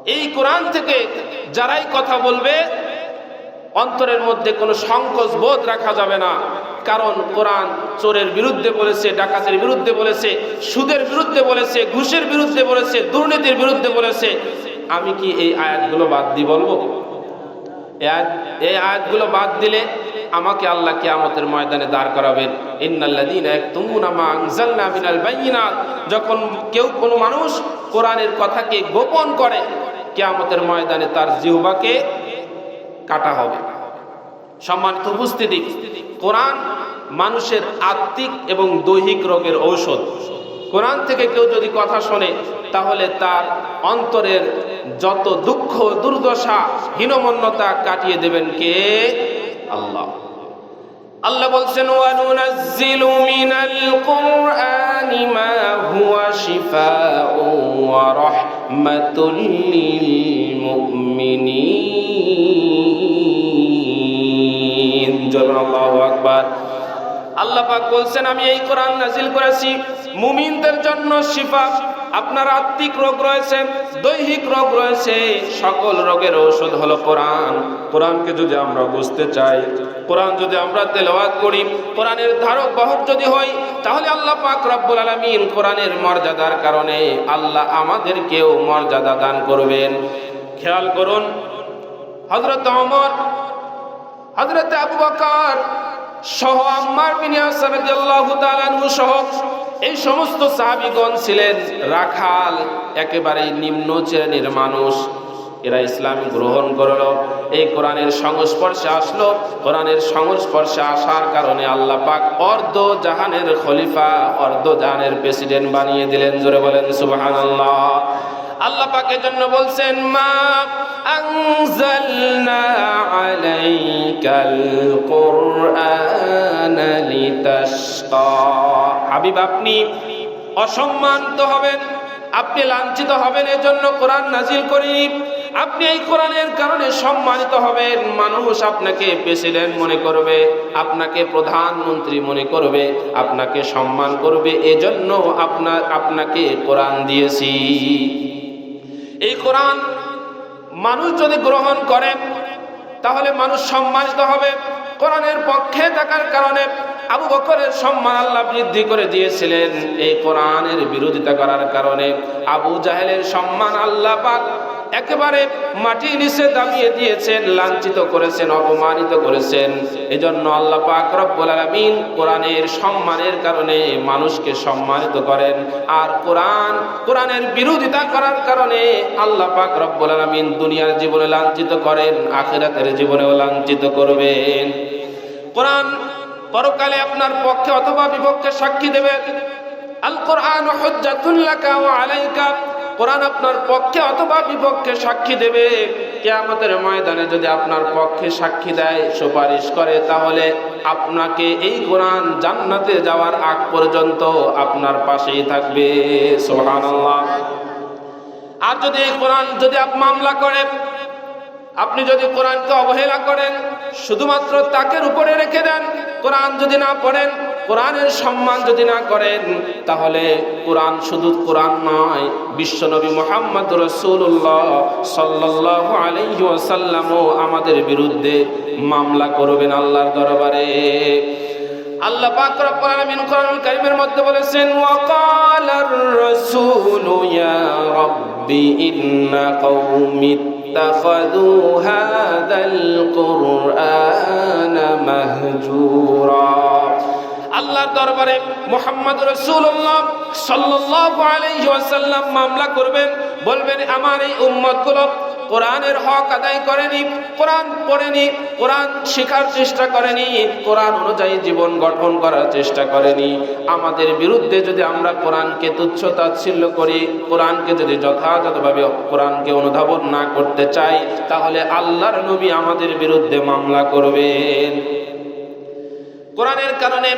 এই কোরআন থেকে যারাই কথা বলবে অন্তরের মধ্যে কোনো সংকোচ বোধ রাখা যাবে না। কারণ কোরআন চোরের বিরুদ্ধে বলেছে, ডাকাতের বিরুদ্ধে বলেছে, সুদের বিরুদ্ধে বলেছে, ঘুষের বিরুদ্ধে বলেছে, দুর্নীতির বিরুদ্ধে বলেছে। আমি কি এই আয়াতগুলো বাদ দিয়ে বলবো? এই আয়াতগুলো বাদ দিলে আমাকে আল্লাহ কিয়ামতের ময়দানে দাঁড় করাবেন। ইন্নাল্লাযীনা ইয়াকতুমুনা মা আনজালনা মিনাল বায়িনাত, যখন কোনো মানুষ কোরআনের কথাকে গোপন করে কিয়ামতের ময়দানে তার জিহ্বাকে কাটা হবে। সম্মানিত উপস্থিতি, কোরআন মানুষের আত্মিক এবং দৈহিক রোগের ঔষধ। কোরআন থেকে কেউ যদি কথা শোনে তাহলে তার অন্তরের যত দুঃখ, দুর্দশা, হীনমন্যতা কাটিয়ে দেবেন কে? আল্লাহ। আল্লাহ বলছেন, ওয়ানুনাজ্জিলু মিনাল কুরআনি মা হুয়া শিফাউন ওয়া রাহমাতুল লিল মুমিনিন। আল্লাহু আকবার। আল্লাহ পাক বলছেন, আমি এই কোরআন নাজিল করেছি মুমিনদের জন্য শিফা। আপনার আত্মিক রোগ রয়েছে, দৈহিক রোগ রয়েছে, সকল রোগের ঔষধ হলো কোরআন। কোরআনকে যদি আমরা বুঝতে চাই, কোরআন যদি আমরা তেলাওয়াত করি, কোরআনের ধারক বাহক যদি হই, তাহলে আল্লাহ পাক রব্বুল আলামিন কোরআনের মর্যাদার কারণে আল্লাহ আমাদেরকেও মর্যাদা দান করবেন। খেয়াল করুন, হযরত ওমর, হযরত আবু বকর সহ আম্মার বিন ইয়াসির রাদিয়াল্লাহু তাআলা আনহু সহ এই সমস্ত সাহাবীগণ ছিলেন রাখাল, একেবারে নিম্ন শ্রেণীর মানুষ। এরা ইসলাম গ্রহণ করলো, এই কোরআনের সংস্পর্শে আসলো। কোরআনের সংস্পর্শে আসার কারণে আল্লাহ পাক অর্ধ জাহানের খলিফা, অর্ধ জাহানের প্রেসিডেন্ট বানিয়ে দিলেন। জোরে বলেন সুবহানাল্লাহ। আল্লাহ পাকের জন্য বলছেন, মা আনজালনা আলাইকাল কুরআনা লিতাশকা। হাবিব, আপনি অসম্মানিত হবেন, আপনি লাঞ্ছিত হবেন, এজন্য কোরআন নাজিল করি। আপনি এই কোরআনের কারণে সম্মানিত হবেন। মানুষ আপনাকে প্রেসিডেন্ট মনে করবে, আপনাকে প্রধানমন্ত্রী মনে করবে, আপনাকে সম্মান করবে, এজন্য আপনাকে কোরআন দিয়েছি। এই কোরআন মানুষ যদি গ্রহণ করে তাহলে মানুষ সম্মানিত হবে। কোরআনের পক্ষে থাকার কারণে আবু বকরের সম্মান আল্লাহ বৃদ্ধি করে দিয়েছিলেন। এই কোরআনের বিরোধিতা করার কারণে আবু জাহেলের সম্মান আল্লাহ পাক একেবারে মাটির নিচে দাবিয়ে দিয়েছেন, লাঞ্ছিত করেছেন, অপমানিত করেছেন। এজন্য আল্লাহ পাক রব্বুল আলামিন কোরআনের সম্মানের কারণে মানুষকে সম্মানিত করেন। আর কোরআনের বিরোধিতা করার কারণে আল্লাহ পাক রব্বুল আলামিন দুনিয়ার জীবনে লাঞ্ছিত করেন, আখিরাতের জীবনেও লাঞ্ছিত করবেন। কোরআন পরকালে আপনার পক্ষে অথবা বিপক্ষে সাক্ষী দেবে। আল কোরআন হুজ্জাতুল লাকা ওয়া আলাইকা। কোরআন আপনার পক্ষে অথবা বিপক্ষে সাক্ষী দেবে। কিয়ামতের ময়দানে যদি আপনার পক্ষে সাক্ষী দেয়, সুপারিশ করে, তাহলে আপনাকে এই কোরআন জান্নাতে যাওয়ার আগ পর্যন্ত আপনার পাশেই থাকবে। সুবহানাল্লাহ। আর যদি এই কোরআন যদি মামলা করে, আপনি যদি কোরআনকে অবহেলা করেন, শুধুমাত্র তাকের উপরে রেখে দেন, কোরআন যদি না পড়েন, কোরআনের সম্মান যদি না করেন, তাহলে কোরআন শুধু কোরআন নয়, বিশ্বনবী মুহাম্মদ রাসূলুল্লাহ সাল্লাল্লাহু আলাইহি ওয়াসাল্লামও আমাদের বিরুদ্ধে মামলা করবেন আল্লাহর দরবারে। আল্লাহ পাক রব্বুল আলামিন কোরআনুল কারীমের মধ্যে বলেছেন, ওয়া ক্বালার রাসূলু ইয়া রাব্বি ইন্না কওমি ইত্তাখাযু হাযাল কুরআনা মাহজুরা। আল্লাহর দরবারে মুহাম্মদ রাসূলুল্লাহ সাল্লাল্লাহু আলাইহি ওয়াসাল্লাম মামলা করবেন, বলবেন আমার এই উম্মতগুলো কোরআনের হক আদায় করেনি, কোরআন পড়েনি, কোরআন শেখার চেষ্টা করেনি, কোরআন অনুযায়ী জীবন গঠন করার চেষ্টা করেনি। আমাদের বিরুদ্ধে যদি আমরা কোরআনকে তুচ্ছ তাচ্ছিল্য করি, কোরআনকে যদি যথাযথভাবে কোরআনকে অনুধাবন না করতে চাই, তাহলে আল্লাহর নবী আমাদের বিরুদ্ধে মামলা করবেন। কোরআনের কারণে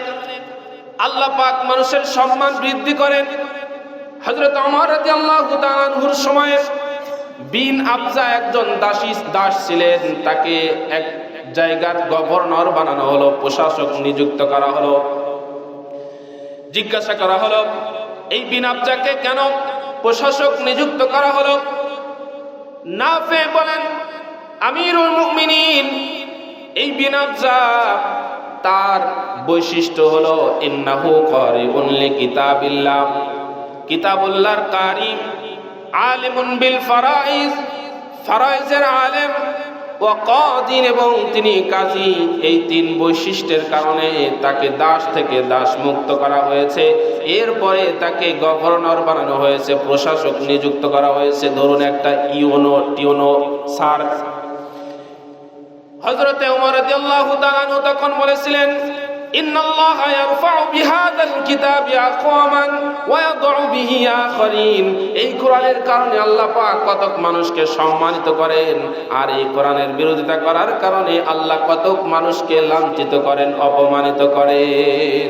আল্লাহ পাক মানুষের সম্মান বৃদ্ধি করেন। হযরত ওমর রাদিয়াল্লাহু তাআলা আনহুর সময়ে বিন আবজা একজন দাস ছিলেন, তাকে এক জায়গার গভর্নর বানানো হলো, প্রশাসক নিযুক্ত করা হলো। জিজ্ঞাসা করা হলো, এই বিন আবজাকে কেন প্রশাসক নিযুক্ত করা হলো? নাফে বলেন আমিরুল মুমিনিন এই বিন আফজা তার বৈশিষ্ট্য হলো ইন্নাহু কারিউন লিকিতাবিল্লাহ, কিতাবুল্লাহর কারি, আলিমুন বিল ফারাইজ, ফারাইজের আলেম, ওয়া কাদিন এবং তিনি কাজী। এই তিন বৈশিষ্ট্যের কারণে তাকে দাস থেকে দাস মুক্ত করা হয়েছে। এরপরে তাকে গভর্নর বানানো হয়েছে, প্রশাসক নিযুক্ত করা হয়েছে। ধরুন একটা টিওনো স্যার। হযরতে ওমর রাদিয়াল্লাহু তাআলা আনহু তখন বলেছিলেন ইন্নাল্লাহা ইয়ারফাউ বিহাদাল কিতাবি আকওয়ামান ওয়া ইয়াদউ বিহি আখারিন। এই কোরআনের কারণে আল্লাহ পাক কতক মানুষকে সম্মানিত করেন, আর এই কোরআনের বিরোধিতা করার কারণে আল্লাহ কতক মানুষকে লাঞ্ছিত করেন, অপমানিত করেন।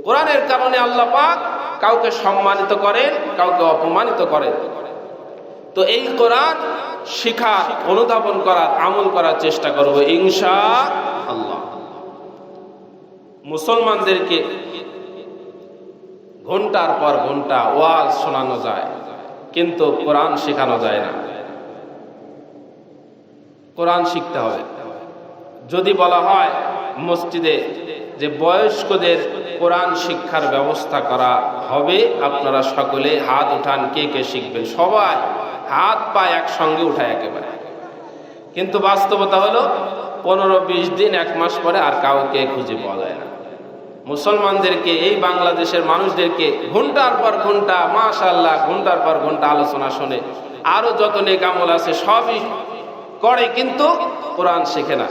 কোরআনের কারণে আল্লাহ পাক কাউকে সম্মানিত করেন, কাউকে অপমানিত করেন। তো এই কোরআন শিখা, অনুধাবন করার, আমল করার চেষ্টা করব ইনশাআল্লাহ। মুসলমানদেরকে ঘন্টার পর ঘন্টা ওয়াজ শোনানো যায়, কিন্তু কোরআন শেখানো যায় না। কোরআন শিখতে হবে। যদি বলা হয় মসজিদে যে বয়স্কদের কোরআন শিক্ষার ব্যবস্থা করা হবে, আপনারা সকলে হাত উঠান, কে কে শিখবেন। সবাই হাত পা একসঙ্গে উঠায় একেবারে। কিন্তু বাস্তবতা হলো 15-20 দিন, 1 মাস পরে আর কাউকে খুঁজে পাওয়া যায় না। মুসলমানদেরকে, এই বাংলাদেশের মানুষদেরকে ঘন্টার পর ঘন্টা, মাশাআল্লাহ, ঘন্টার পর ঘন্টা আলোচনা শুনে, আরো যত নেক আমল আছে সবই করে, কিন্তু কোরআন শেখে না।